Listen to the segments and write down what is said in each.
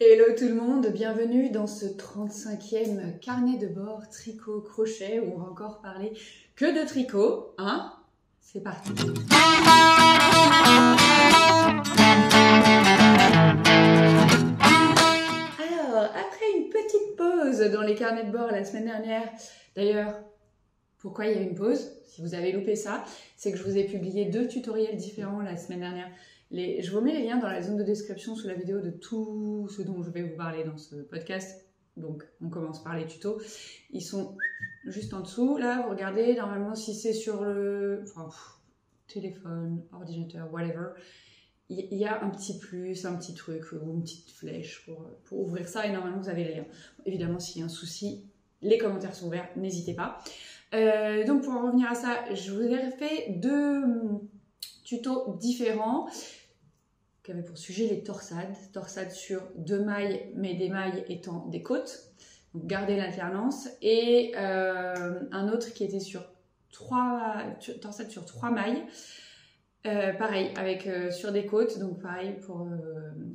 Hello tout le monde, bienvenue dans ce 35e carnet de bord tricot crochet où on va encore parler que de tricot, hein? C'est parti. Alors, après une petite pause dans les carnets de bord la semaine dernière, d'ailleurs, pourquoi il y a une pause? Si vous avez loupé ça, c'est que je vous ai publié 2 tutoriels différents la semaine dernière. Je vous mets les liens dans la zone de description sous la vidéo de tout ce dont je vais vous parler dans ce podcast. Donc, on commence par les tutos. Ils sont juste en dessous. Là, vous regardez, normalement, si c'est sur le téléphone, ordinateur, whatever, il y a un petit plus, un petit truc ou une petite flèche pour ouvrir ça. Et normalement, vous avez les liens. Évidemment, s'il y a un souci, les commentaires sont ouverts, n'hésitez pas. Donc, pour en revenir à ça, je vous ai fait 2 tutos différents qui avaient pour sujet les torsades. Torsades sur 2 mailles, mais des mailles étant des côtes. Donc, gardez l'alternance. Et un autre qui était sur torsades sur 3 mailles. Pareil, avec sur des côtes. Donc, pareil, pour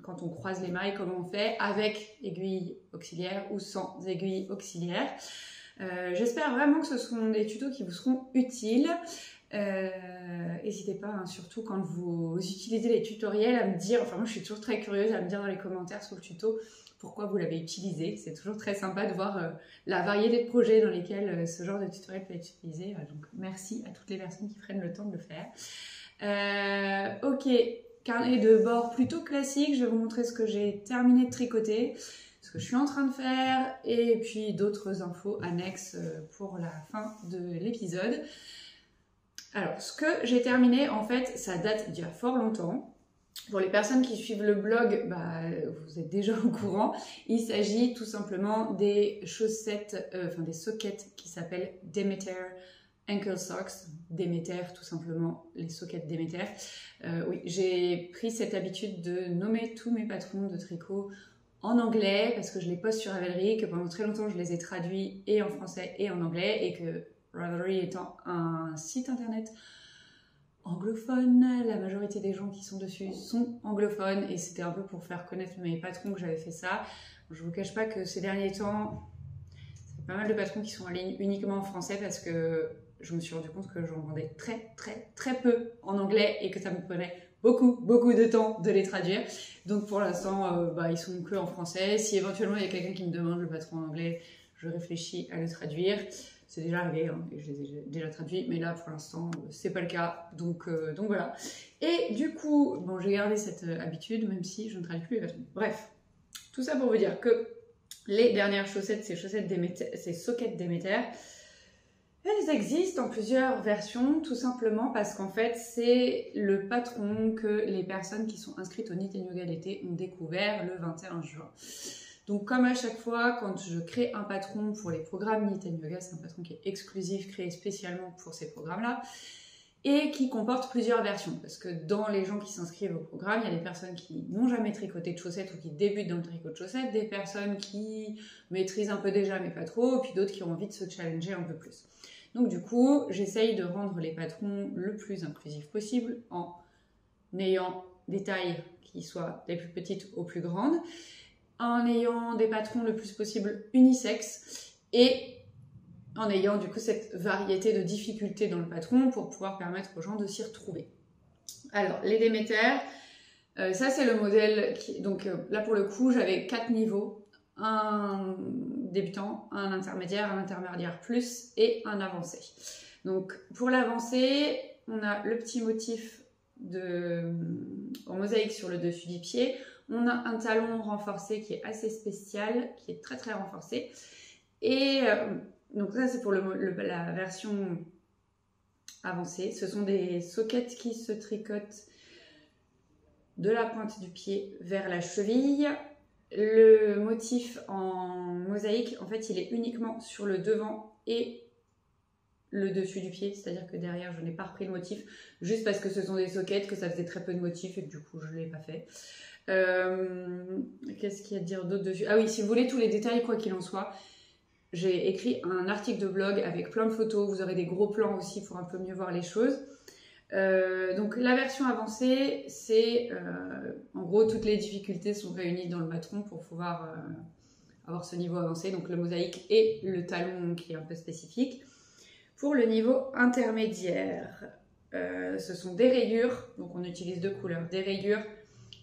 quand on croise les mailles, comment on fait avec aiguille auxiliaire ou sans aiguille auxiliaire. J'espère vraiment que ce seront des tutos qui vous seront utiles. N'hésitez pas, hein, surtout quand vous utilisez les tutoriels, à me dire, enfin moi je suis toujours très curieuse, à me dire dans les commentaires sous le tuto pourquoi vous l'avez utilisé. C'est toujours très sympa de voir la variété de projets dans lesquels ce genre de tutoriel peut être utilisé. Donc merci à toutes les personnes qui prennent le temps de le faire. Ok, carnet de bord plutôt classique, je vais vous montrer ce que j'ai terminé de tricoter, ce que je suis en train de faire, et puis d'autres infos annexes pour la fin de l'épisode. Alors, ce que j'ai terminé, en fait, ça date d'il y a fort longtemps. Pour les personnes qui suivent le blog, vous êtes déjà au courant. Il s'agit tout simplement des chaussettes, des sockets qui s'appellent Demeter Ankle Socks. Demeter, tout simplement, les sockets Demeter. Oui, j'ai pris cette habitude de nommer tous mes patrons de tricot en anglais parce que je les poste sur Ravelry, que pendant très longtemps je les ai traduits et en français et en anglais et que Ravelry étant un site internet anglophone, la majorité des gens qui sont dessus sont anglophones et c'était un peu pour faire connaître mes patrons que j'avais fait ça. Je ne vous cache pas que ces derniers temps, c'est pas mal de patrons qui sont en ligne uniquement en français parce que je me suis rendu compte que j'en vendais très peu en anglais et que ça me prenait beaucoup de temps de les traduire. Donc pour l'instant, ils sont que en français. Si éventuellement il y a quelqu'un qui me demande le patron en anglais, je réfléchis à le traduire. C'est déjà arrivé, hein, et je les ai déjà traduits, mais là pour l'instant c'est pas le cas, donc voilà. Et du coup, bon, j'ai gardé cette habitude, même si je ne traduis plus les patrons. Bref, tout ça pour vous dire que les dernières chaussettes, ces sockets Demeter, elles existent en plusieurs versions, tout simplement parce qu'en fait c'est le patron que les personnes qui sont inscrites au Knit & Yoga d'été ont découvert le 21 juin. Donc comme à chaque fois, quand je crée un patron pour les programmes Knit & Yoga, c'est un patron qui est exclusif, créé spécialement pour ces programmes-là, et qui comporte plusieurs versions. Parce que dans les gens qui s'inscrivent au programme, il y a des personnes qui n'ont jamais tricoté de chaussettes ou qui débutent dans le tricot de chaussettes, des personnes qui maîtrisent un peu déjà mais pas trop, et puis d'autres qui ont envie de se challenger un peu plus. Donc du coup, j'essaye de rendre les patrons le plus inclusifs possible en ayant des tailles qui soient des plus petites aux plus grandes, en ayant des patrons le plus possible unisexes et en ayant du coup cette variété de difficultés dans le patron pour pouvoir permettre aux gens de s'y retrouver. Alors, les Demeter, ça c'est le modèle donc là pour le coup j'avais 4 niveaux, un débutant, un intermédiaire plus et un avancé. Donc pour l'avancé, on a le petit motif en mosaïque sur le dessus du pied. On a un talon renforcé qui est assez spécial, qui est très renforcé. Et donc ça c'est pour la version avancée. Ce sont des sockets qui se tricotent de la pointe du pied vers la cheville. Le motif en mosaïque, en fait, il est uniquement sur le devant et le dessus du pied, c'est-à-dire que derrière, je n'ai pas repris le motif, juste parce que ce sont des sockets, que ça faisait très peu de motifs et que du coup, je ne l'ai pas fait. Qu'est-ce qu'il y a à dire d'autre dessus? Ah oui, si vous voulez tous les détails, quoi qu'il en soit, j'ai écrit un article de blog avec plein de photos, vous aurez des gros plans aussi pour un peu mieux voir les choses. Donc la version avancée, c'est en gros toutes les difficultés sont réunies dans le patron pour pouvoir avoir ce niveau avancé, donc le mosaïque et le talon qui est un peu spécifique. Pour le niveau intermédiaire, ce sont des rayures, donc on utilise 2 couleurs, des rayures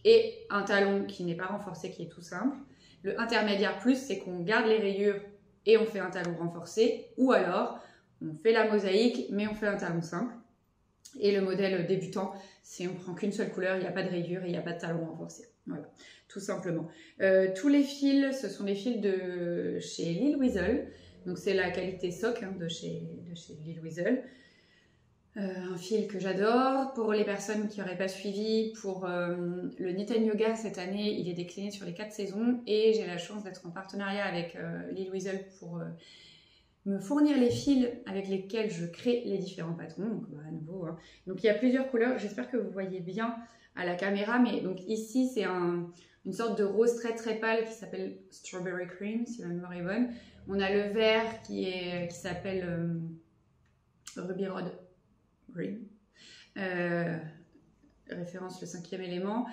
et un talon qui n'est pas renforcé, qui est tout simple. Le intermédiaire plus, c'est qu'on garde les rayures et on fait un talon renforcé, ou alors on fait la mosaïque mais on fait un talon simple. Et le modèle débutant, c'est on prend qu'une seule couleur, il n'y a pas de rayures et il n'y a pas de talon renforcé. Voilà, tout simplement. Tous les fils, ce sont des fils de chez Lil Weasel. Donc c'est la qualité SOC de chez Lil Weasel. Un fil que j'adore. Pour les personnes qui n'auraient pas suivi, pour le Knit & Yoga cette année, il est décliné sur les 4 saisons et j'ai la chance d'être en partenariat avec Lil Weasel pour me fournir les fils avec lesquels je crée les différents patrons. Donc à nouveau, hein. Donc il y a plusieurs couleurs, j'espère que vous voyez bien à la caméra, mais donc ici c'est une sorte de rose très très pâle qui s'appelle Strawberry Cream, si ma mémoire est bonne. On a le vert qui s'appelle Ruby Rod Green, référence le 5e élément.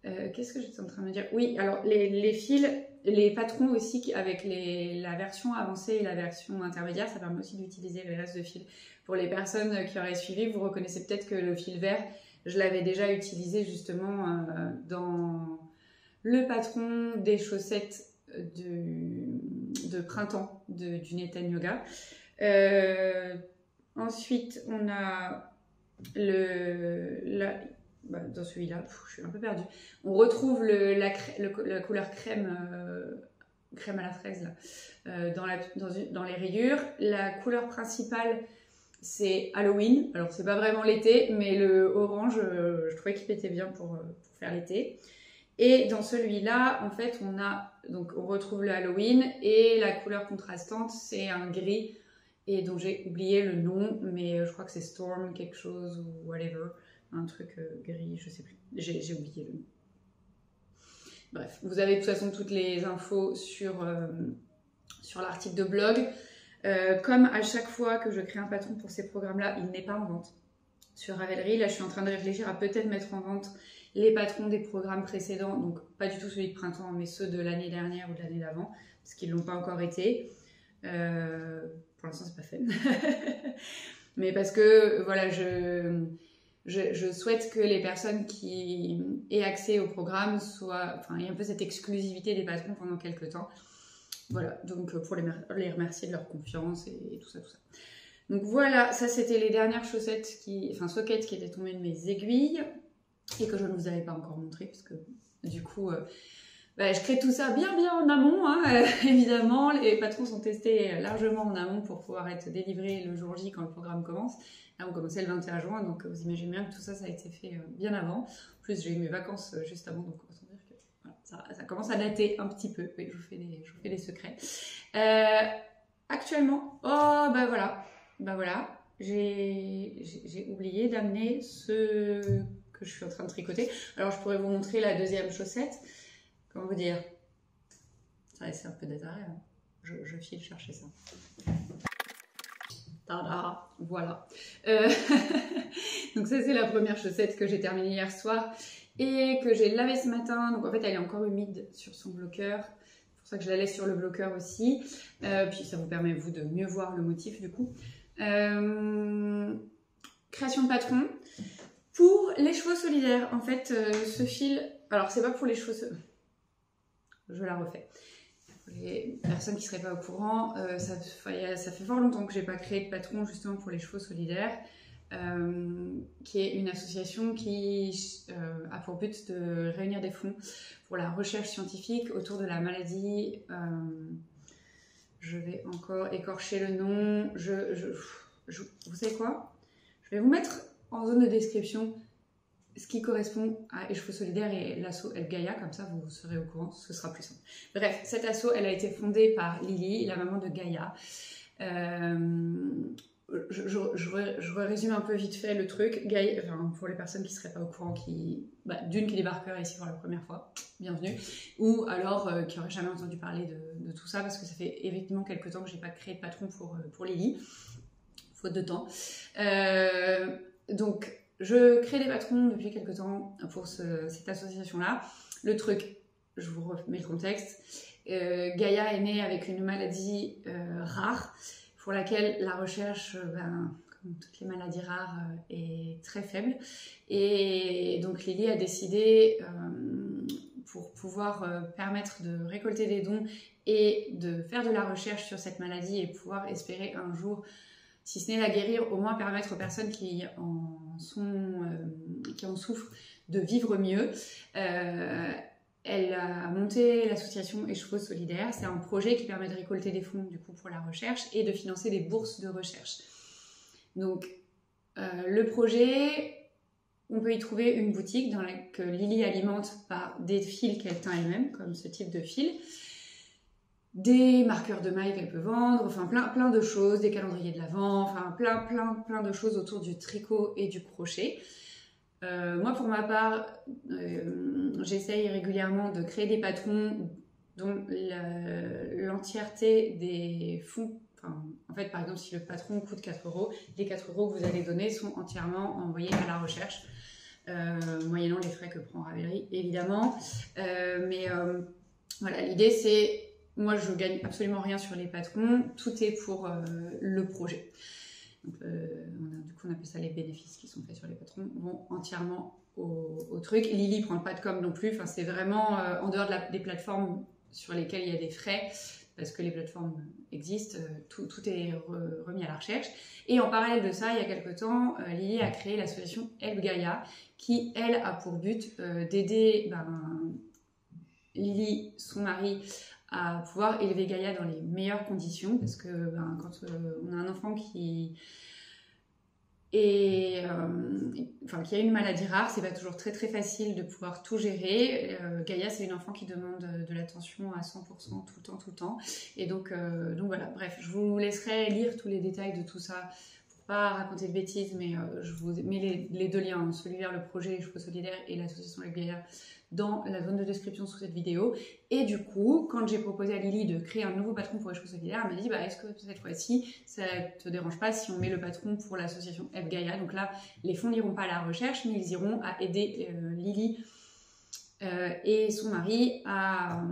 Qu'est-ce que j'étais en train de me dire? Oui, alors les fils, les patrons aussi, avec la version avancée et la version intermédiaire, ça permet aussi d'utiliser le reste de fils. Pour les personnes qui auraient suivi, vous reconnaissez peut-être que le fil vert, je l'avais déjà utilisé justement dans le patron des chaussettes de printemps du Knit & Yoga. Ensuite, on a dans celui-là, je suis un peu perdue. On retrouve la couleur crème à la fraise là, dans les rayures. La couleur principale, c'est Halloween. Alors, c'est pas vraiment l'été, mais le orange, je trouvais qu'il pétait bien pour faire l'été. Et dans celui-là, en fait, on retrouve le Halloween et la couleur contrastante, c'est un gris et dont j'ai oublié le nom, mais je crois que c'est Storm quelque chose ou whatever, un truc gris, je sais plus, j'ai oublié le nom. Bref, vous avez de toute façon toutes les infos sur l'article de blog. Comme à chaque fois que je crée un patron pour ces programmes-là, il n'est pas en vente sur Ravelry. Là, je suis en train de réfléchir à peut-être mettre en vente les patrons des programmes précédents, donc pas du tout celui de printemps, mais ceux de l'année dernière ou de l'année d'avant, parce qu'ils ne l'ont pas encore été. Pour l'instant, c'est pas fait. Mais parce que, voilà, je souhaite que les personnes qui aient accès au programme aient un peu cette exclusivité des patrons pendant quelques temps. Voilà, donc pour les remercier de leur confiance et tout ça, tout ça. Donc voilà, ça c'était les dernières soquettes qui étaient tombées de mes aiguilles et que je ne vous avais pas encore montré parce que du coup, je crée tout ça bien en amont, hein, évidemment. Les patrons sont testés largement en amont pour pouvoir être délivrés le jour J quand le programme commence. Là, on commençait le 21 juin, donc vous imaginez bien que tout ça a été fait bien avant. En plus, j'ai eu mes vacances juste avant, donc autant dire que voilà, ça commence à dater un petit peu. Oui, je vous fais des secrets. Actuellement, voilà, j'ai oublié d'amener ce que je suis en train de tricoter. Alors, je pourrais vous montrer la deuxième chaussette. Comment vous dire? Ça laisse un peu d'intérêt. Hein. Je file chercher ça. Tada, voilà. Donc ça, c'est la première chaussette que j'ai terminée hier soir et que j'ai lavée ce matin. Donc en fait, elle est encore humide sur son bloqueur. C'est pour ça que je la laisse sur le bloqueur aussi. Puis ça vous permet, vous, de mieux voir le motif du coup. Création de patron. Pour les chevaux solidaires, en fait, ce fil... Alors, c'est pas pour les chevaux... Je la refais. Pour les personnes qui ne seraient pas au courant, ça fait fort longtemps que je n'ai pas créé de patron justement pour les chevaux solidaires, qui est une association qui a pour but de réunir des fonds pour la recherche scientifique autour de la maladie. Je vais encore écorcher le nom. Vous savez quoi? Je vais vous mettre en zone de description ce qui correspond à Échevaux Solidaires et l'asso El Gaïa, comme ça vous serez au courant, ce sera plus simple. Bref, cette asso, elle a été fondée par Lily, la maman de Gaïa. Je résume un peu vite fait le truc. Gaïa, pour les personnes qui ne seraient pas au courant, qui débarqueraient ici pour la première fois, bienvenue, ou alors qui n'auraient jamais entendu parler de tout ça, parce que ça fait effectivement quelques temps que je n'ai pas créé de patron pour Lily, faute de temps. Donc, je crée des patrons depuis quelques temps pour cette association-là. Le truc, je vous remets le contexte, Gaïa est née avec une maladie rare pour laquelle la recherche, comme toutes les maladies rares, est très faible. Et donc Lily a décidé, pour pouvoir permettre de récolter des dons et de faire de la recherche sur cette maladie et pouvoir espérer un jour, si ce n'est la guérir, au moins permettre aux personnes qui en souffrent de vivre mieux. Elle a monté l'association Écheveau Solidaire. C'est un projet qui permet de récolter des fonds du coup, pour la recherche et de financer des bourses de recherche. Donc, le projet, on peut y trouver une boutique que Lily alimente par des fils qu'elle teint elle-même, comme ce type de fil, des marqueurs de mailles qu'elle peut vendre, enfin plein de choses, des calendriers de l'Avent, enfin plein de choses autour du tricot et du crochet. Moi, pour ma part, j'essaye régulièrement de créer des patrons dont l'entièreté des fonds, en fait, par exemple, si le patron coûte 4 €, les 4 € que vous allez donner sont entièrement envoyés à la recherche, moyennant les frais que prend Ravelry, évidemment. Voilà, l'idée c'est, moi je gagne absolument rien sur les patrons, tout est pour le projet. Donc, du coup, on appelle ça les bénéfices qui sont faits sur les patrons, vont entièrement au truc. Lily ne prend pas de com non plus, enfin, c'est vraiment en dehors des plateformes sur lesquelles il y a des frais, parce que les plateformes existent, tout est remis à la recherche. Et en parallèle de ça, il y a quelque temps, Lily a créé l'association Help Gaïa, qui, elle, a pour but d'aider Lily, son mari, à pouvoir élever Gaïa dans les meilleures conditions, parce que quand on a un enfant qui a une maladie rare, c'est pas toujours très facile de pouvoir tout gérer. Gaïa, c'est une enfant qui demande de l'attention à 100% tout le temps. Et donc voilà, bref, je vous laisserai lire tous les détails de tout ça pour pas raconter de bêtises, mais je vous mets les deux liens, celui vers le projet Écheveau Solidaire et l'association Gaïa, dans la zone de description sous cette vidéo. Et du coup, quand j'ai proposé à Lily de créer un nouveau patron pour Écheveau Solidaire, elle m'a dit est-ce que cette fois-ci ça te dérange pas si on met le patron pour l'association Help Gaïa? Donc là, les fonds n'iront pas à la recherche, mais ils iront à aider Lily et son mari à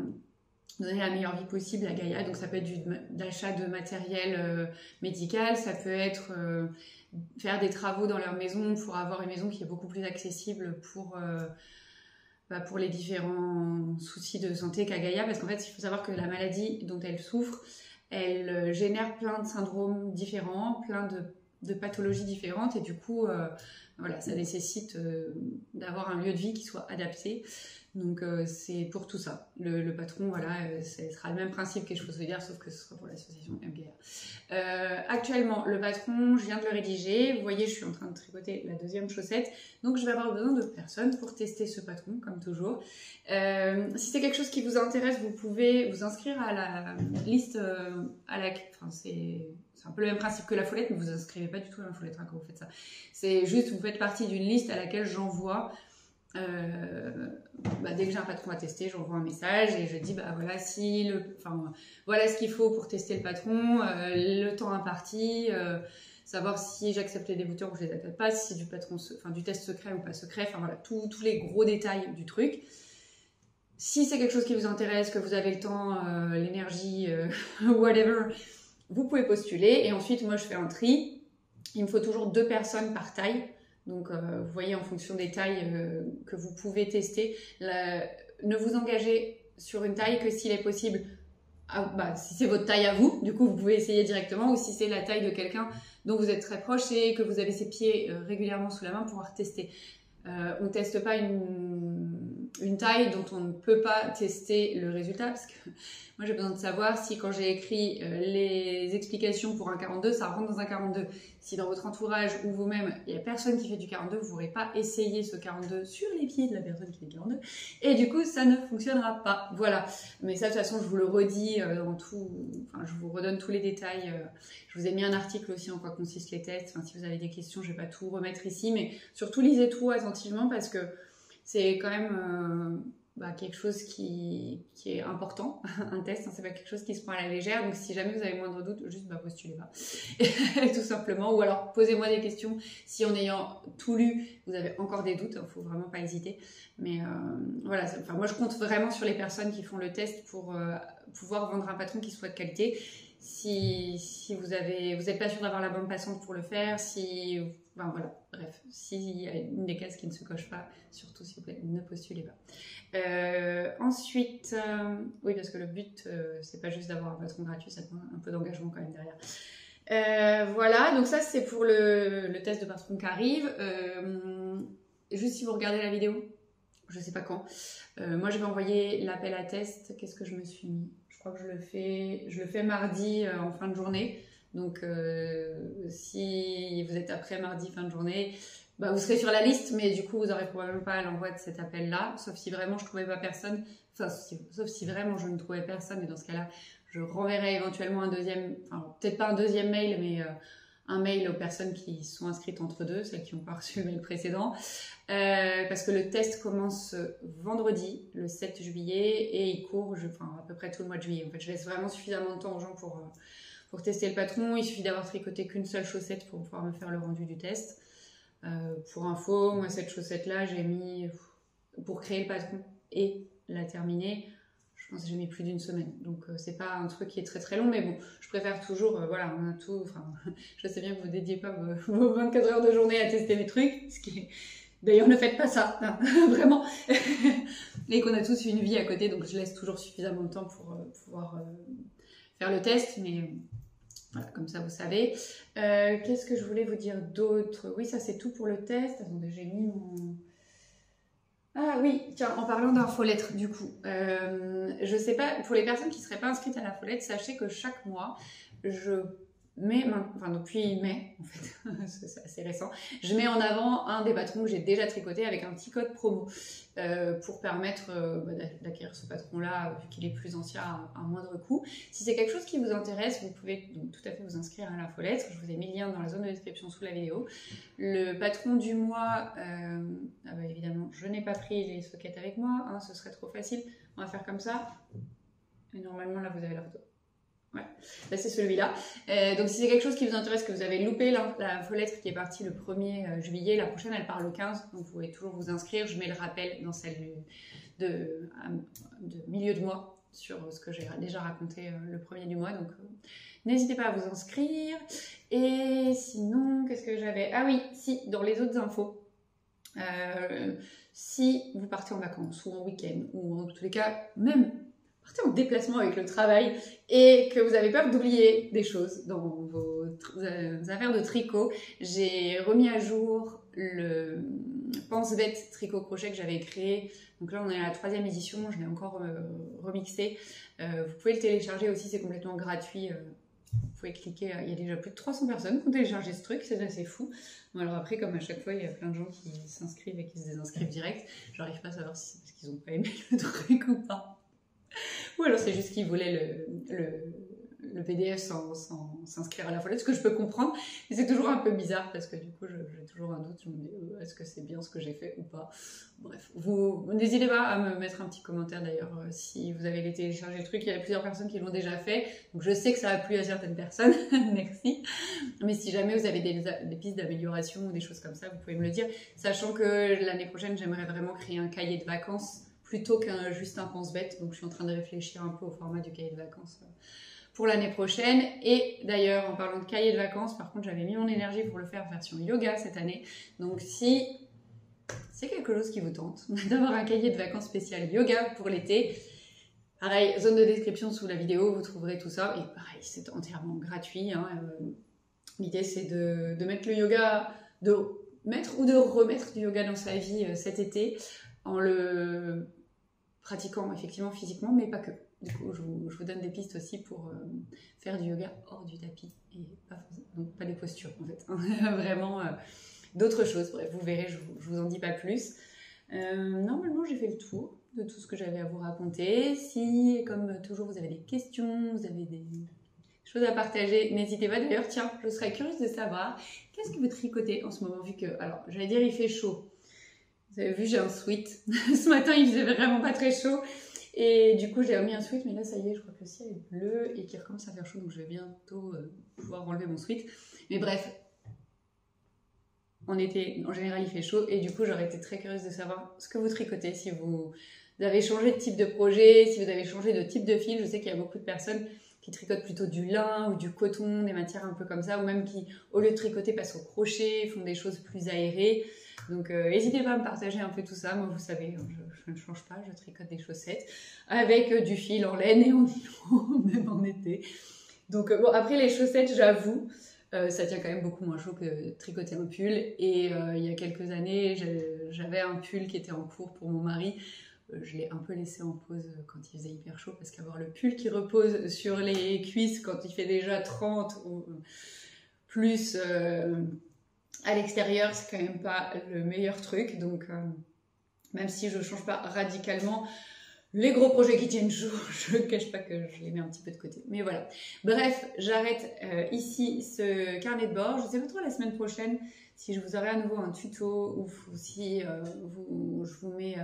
donner la meilleure vie possible à Gaïa. Donc ça peut être d'achat de matériel médical, ça peut être faire des travaux dans leur maison pour avoir une maison qui est beaucoup plus accessible pour les différents soucis de santé qu'a Gaïa, parce qu'en fait, il faut savoir que la maladie dont elle souffre, elle génère plein de syndromes différents, plein de pathologies différentes, et du coup, voilà, ça nécessite d'avoir un lieu de vie qui soit adapté. Donc c'est pour tout ça. Le patron, voilà, ce sera le même principe qu'Écheveau Solidaire, sauf que ce sera pour l'association MGR. Actuellement, le patron, je viens de le rédiger. Vous voyez, je suis en train de tricoter la deuxième chaussette. Donc je vais avoir besoin de personnes pour tester ce patron, comme toujours. Si c'est quelque chose qui vous intéresse, vous pouvez vous inscrire à la liste c'est un peu le même principe que la follette, mais vous vous inscrivez pas du tout à la follette quand vous faites ça. C'est juste, vous faites partie d'une liste à laquelle j'envoie. Dès que j'ai un patron à tester, j'envoie un message et je dis voilà ce qu'il faut pour tester le patron, le temps imparti, savoir si j'accepte les débouteurs ou je les accepte pas, si c'est du test secret ou pas secret, enfin voilà, tous les gros détails du truc. Si c'est quelque chose qui vous intéresse, que vous avez le temps, l'énergie, whatever, vous pouvez postuler. Et ensuite, moi, je fais un tri. Il me faut toujours 2 personnes par taille. Donc, vous voyez, en fonction des tailles que vous pouvez tester, ne vous engagez sur une taille que s'il est possible, si c'est votre taille à vous, du coup, vous pouvez essayer directement, ou si c'est la taille de quelqu'un dont vous êtes très proche et que vous avez ses pieds régulièrement sous la main, pouvoir tester. On ne teste pas une taille dont on ne peut pas tester le résultat, parce que moi j'ai besoin de savoir si quand j'ai écrit les explications pour un 42, ça rentre dans un 42. Si dans votre entourage ou vous-même, il n'y a personne qui fait du 42, vous n'aurez pas essayé ce 42 sur les pieds de la personne qui fait 42, et du coup ça ne fonctionnera pas. Voilà, mais ça de toute façon je vous le redis je vous redonne tous les détails. Je vous ai mis un article aussi en quoi consistent les tests. Si vous avez des questions, je ne vais pas tout remettre ici, mais surtout lisez tout attentivement parce que c'est quand même quelque chose qui est important, un test, hein, c'est pas quelque chose qui se prend à la légère, donc si jamais vous avez moindre doute, juste postulez pas, tout simplement, ou alors posez-moi des questions, si en ayant tout lu, vous avez encore des doutes, faut vraiment pas hésiter, mais voilà, moi je compte vraiment sur les personnes qui font le test pour pouvoir vendre un patron qui soit de qualité. Si vous n'êtes pas sûr d'avoir la bande passante pour le faire, voilà, bref, s'il y a une des cases qui ne se coche pas, surtout s'il vous plaît, ne postulez pas. Ensuite, oui, parce que le but, c'est pas juste d'avoir un patron gratuit, ça demande un peu d'engagement quand même derrière. Voilà, donc ça c'est pour le test de patron qui arrive. Juste si vous regardez la vidéo, je sais pas quand, moi je vais envoyer l'appel à test. Qu'est-ce que je me suis mis? Je crois que je le fais mardi en fin de journée. Donc si vous êtes après mardi fin de journée, vous serez sur la liste, mais du coup vous n'aurez probablement pas l'envoi de cet appel-là, sauf si vraiment je ne trouvais pas personne, sauf si vraiment je ne trouvais personne, et dans ce cas-là, je renverrai éventuellement un deuxième, peut-être pas un deuxième mail, mais un mail aux personnes qui sont inscrites entre deux, celles qui n'ont pas reçu le mail précédent, parce que le test commence vendredi, le 7 juillet, et il court à peu près tout le mois de juillet. En fait, je laisse vraiment suffisamment de temps aux gens pour tester le patron. Il suffit d'avoir tricoté qu'une seule chaussette pour pouvoir me faire le rendu du test. Pour info, moi cette chaussette-là, j'ai mis, pour créer le patron et la terminer, je pense que j'ai mis plus d'une semaine. Donc c'est pas un truc qui est très très long, mais bon, je préfère toujours, voilà, on a tout, je sais bien que vous ne dédiez pas vos 24 heures de journée à tester mes trucs, ce qui est... D'ailleurs, ne faites pas ça, non, vraiment. Et qu'on a tous une vie à côté, donc je laisse toujours suffisamment de temps pour pouvoir faire le test, mais voilà, comme ça vous savez. Qu'est-ce que je voulais vous dire d'autre? Oui, ça c'est tout pour le test. Attendez, j'ai mis mon... Ah oui, tiens, en parlant d'infolettre, du coup, je sais pas, pour les personnes qui ne seraient pas inscrites à l'infolettre, sachez que chaque mois, je mets, depuis mai, en fait, c'est assez récent, je mets en avant un des patrons que j'ai déjà tricoté avec un petit code promo pour permettre d'acquérir ce patron-là, vu qu'il est plus ancien, à un moindre coût. Si c'est quelque chose qui vous intéresse, vous pouvez donc tout à fait vous inscrire à l'infolettre. Je vous ai mis le lien dans la zone de description sous la vidéo. Le patron du mois, évidemment, je n'ai pas pris les sockets avec moi, hein, ce serait trop facile. On va faire comme ça. Et normalement, là, vous avez leur dos. Ouais, là c'est celui-là. Donc si c'est quelque chose qui vous intéresse, que vous avez loupé l'infolettre qui est partie le 1er juillet, la prochaine elle part le 15, donc vous pouvez toujours vous inscrire. Je mets le rappel dans celle de milieu de mois sur ce que j'ai déjà raconté le 1er du mois, donc n'hésitez pas à vous inscrire. Et sinon, qu'est-ce que j'avais? Ah oui, si, dans les autres infos, si vous partez en vacances ou en week-end, ou en tous les cas, même partez en déplacement avec le travail et que vous avez peur d'oublier des choses dans vos affaires de tricot, j'ai remis à jour le pense-bête tricot-crochet que j'avais créé. Donc là, on est à la 3e édition, je l'ai encore remixé. Vous pouvez le télécharger aussi, c'est complètement gratuit. Vous pouvez cliquer, il y a déjà plus de 300 personnes qui ont téléchargé ce truc, c'est assez fou. Bon, alors après, comme à chaque fois, il y a plein de gens qui s'inscrivent et qui se désinscrivent direct. J'arrive pas à savoir si c'est parce qu'ils n'ont pas aimé le truc ou pas. Ou alors c'est juste qu'ils voulaient le PDF sans s'inscrire à l'infolette, ce que je peux comprendre, mais c'est toujours un peu bizarre parce que du coup j'ai toujours un doute, je me dis est-ce que c'est bien ce que j'ai fait ou pas. Bref, vous n'hésitez pas à me mettre un petit commentaire d'ailleurs si vous avez téléchargé le truc, il y a plusieurs personnes qui l'ont déjà fait, donc je sais que ça a plu à certaines personnes, merci, mais si jamais vous avez des pistes d'amélioration ou des choses comme ça, vous pouvez me le dire, sachant que l'année prochaine j'aimerais vraiment créer un cahier de vacances plutôt qu'un juste un pense-bête. Donc je suis en train de réfléchir un peu au format du cahier de vacances pour l'année prochaine. Et d'ailleurs, en parlant de cahier de vacances, par contre, j'avais mis mon énergie pour le faire version yoga cette année. Donc si c'est quelque chose qui vous tente d'avoir un cahier de vacances spécial yoga pour l'été, pareil, zone de description sous la vidéo, vous trouverez tout ça. Et pareil, c'est entièrement gratuit. Hein. L'idée, c'est de mettre le yoga, de mettre ou de remettre du yoga dans sa vie cet été en le pratiquant effectivement physiquement, mais pas que. Du coup, je vous donne des pistes aussi pour faire du yoga hors du tapis et donc pas des postures en fait, vraiment d'autres choses. Bref, vous verrez, je vous en dis pas plus. Normalement, j'ai fait le tour de tout ce que j'avais à vous raconter. Si, comme toujours, vous avez des questions, vous avez des choses à partager, n'hésitez pas. D'ailleurs, tiens, je serais curieuse de savoir qu'est-ce que vous tricotez en ce moment, vu que, alors, j'allais dire il fait chaud. Vous avez vu, j'ai un sweat. Ce matin, il faisait vraiment pas très chaud. Et du coup, j'ai remis un sweat, mais là, ça y est, je crois que le ciel est bleu et qu'il recommence à faire chaud, donc je vais bientôt pouvoir enlever mon sweat. Mais bref, en été, en général, il fait chaud et du coup, j'aurais été très curieuse de savoir ce que vous tricotez, si vous avez changé de type de projet, si vous avez changé de type de fil. Je sais qu'il y a beaucoup de personnes qui tricotent plutôt du lin ou du coton, des matières un peu comme ça, ou même qui, au lieu de tricoter, passent au crochet, font des choses plus aérées. Donc, n'hésitez pas à me partager un peu tout ça. Moi, vous savez, je ne change pas, je tricote des chaussettes avec du fil en laine et en nylon, même en été. Donc, bon, après les chaussettes, j'avoue, ça tient quand même beaucoup moins chaud que tricoter un pull. Et il y a quelques années, j'avais un pull qui était en cours pour mon mari. Je l'ai un peu laissé en pause quand il faisait hyper chaud, parce qu'avoir le pull qui repose sur les cuisses quand il fait déjà 30 ou plus à l'extérieur, c'est quand même pas le meilleur truc. Donc même si je change pas radicalement, les gros projets qui tiennent chaud, je ne cache pas que je les mets un petit peu de côté. Mais voilà. Bref, j'arrête ici ce carnet de bord. Je ne sais pas trop la semaine prochaine si je vous aurai à nouveau un tuto ou si je vous mets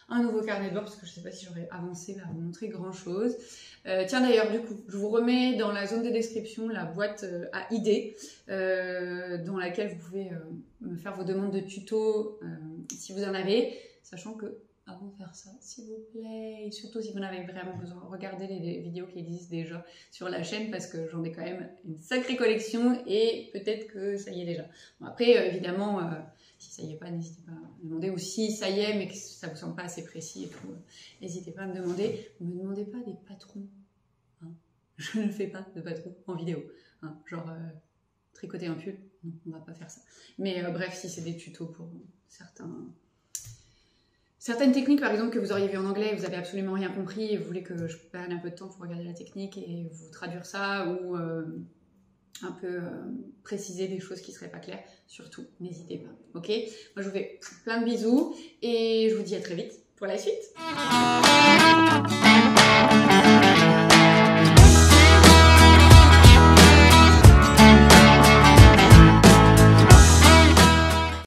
un nouveau carnet de bord, parce que je ne sais pas si j'aurai avancé vers vous montrer grand chose. Tiens d'ailleurs, du coup, je vous remets dans la zone de description la boîte à idées dans laquelle vous pouvez me faire vos demandes de tutos si vous en avez, sachant que avant de faire ça, s'il vous plaît, et surtout si vous en avez vraiment besoin, regardez les vidéos qui existent déjà sur la chaîne, parce que j'en ai quand même une sacrée collection et peut-être que ça y est déjà. Bon, après, évidemment, si ça y est pas, n'hésitez pas à me demander, ou si ça y est mais que ça vous semble pas assez précis et tout, n'hésitez pas à me demander. Ne me demandez pas des patrons, hein. Je ne fais pas de patrons en vidéo, hein. Genre tricoter un pull, non, on va pas faire ça. Mais bref, si c'est des tutos pour certaines techniques, par exemple, que vous auriez vu en anglais et vous n'avez absolument rien compris et vous voulez que je prenne un peu de temps pour regarder la technique et vous traduire ça, ou un peu préciser des choses qui ne seraient pas claires, surtout, n'hésitez pas. Ok ? Moi, je vous fais plein de bisous et je vous dis à très vite pour la suite.